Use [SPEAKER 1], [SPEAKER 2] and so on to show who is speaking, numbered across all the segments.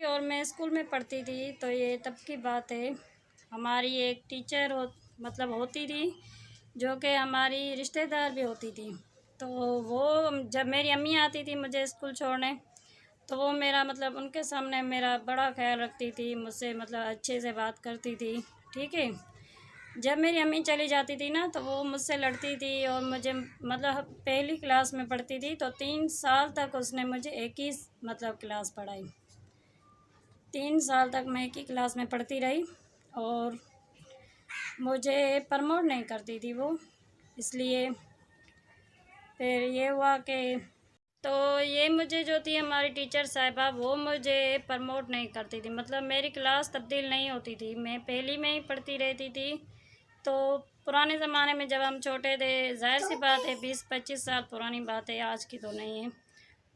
[SPEAKER 1] और मैं स्कूल में पढ़ती थी तो ये तब की बात है। हमारी एक टीचर मतलब होती थी, जो कि हमारी रिश्तेदार भी होती थी। तो वो जब मेरी अम्मी आती थी मुझे स्कूल छोड़ने, तो वो मेरा मतलब उनके सामने मेरा बड़ा ख्याल रखती थी, मुझसे मतलब अच्छे से बात करती थी। ठीक है। जब मेरी अम्मी चली जाती थी ना, तो वो मुझसे लड़ती थी और मुझे मतलब पहली क्लास में पढ़ती थी तो 3 साल तक उसने मुझे एक ही मतलब क्लास पढ़ाई। 3 साल तक मैं एक ही क्लास में पढ़ती रही और मुझे प्रमोट नहीं करती थी वो। इसलिए फिर ये हुआ कि तो ये मुझे जो थी हमारी टीचर साहिबा, वो मुझे प्रमोट नहीं करती थी, मतलब मेरी क्लास तब्दील नहीं होती थी, मैं पहली में ही पढ़ती रहती थी। तो पुराने ज़माने में जब हम छोटे थे, ज़ाहिर सी बात है 20-25 साल पुरानी बात है, आज की तो नहीं है।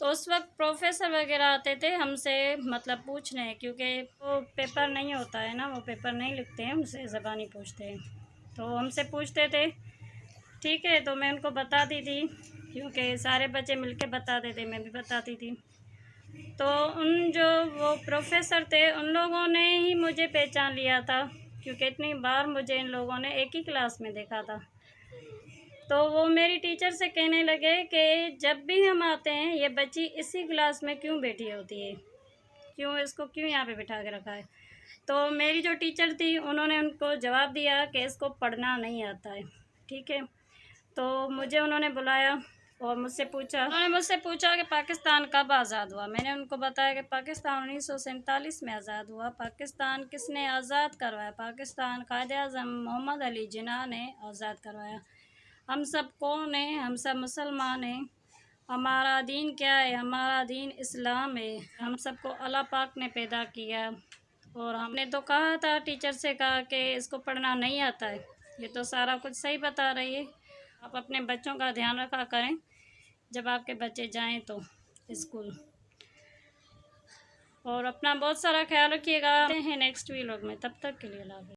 [SPEAKER 1] तो उस वक्त प्रोफेसर वगैरह आते थे हमसे मतलब पूछने, क्योंकि वो पेपर नहीं होता है ना, वो पेपर नहीं लिखते हैं, हमसे ज़बानी पूछते हैं। तो हमसे पूछते थे, ठीक है, तो मैं उनको बताती थी, क्योंकि सारे बच्चे मिलके बताते थे, मैं भी बताती थी। तो उन जो वो प्रोफेसर थे, उन लोगों ने ही मुझे पहचान लिया था, क्योंकि इतनी बार मुझे इन लोगों ने एक ही क्लास में देखा था। तो वो मेरी टीचर से कहने लगे कि जब भी हम आते हैं ये बच्ची इसी क्लास में क्यों बैठी होती है, क्यों यहाँ पे बिठा के रखा है। तो मेरी जो टीचर थी उन्होंने उनको जवाब दिया कि इसको पढ़ना नहीं आता है। ठीक है। तो मुझे उन्होंने बुलाया और उन्होंने मुझसे पूछा कि पाकिस्तान कब आज़ाद हुआ। मैंने उनको बताया कि पाकिस्तान 1947 में आज़ाद हुआ। पाकिस्तान किसने आज़ाद करवाया? पाकिस्तान कायद-ए-आज़म मोहम्मद अली जिन्ना ने आज़ाद करवाया। हम सब कौन हैं? हम सब मुसलमान हैं। हमारा दीन क्या है? हमारा दीन इस्लाम है। हम सबको अल्लाह पाक ने पैदा किया। और हमने तो कहा था, टीचर से कहा कि इसको पढ़ना नहीं आता है। ये तो सारा कुछ सही बता रही है। आप अपने बच्चों का ध्यान रखा करें जब आपके बच्चे जाएं तो स्कूल, और अपना बहुत सारा ख्याल रखिएगा। मिलते हैं नेक्स्ट व्लॉग में, तब तक के लिए अल्लाह हाफ़िज़।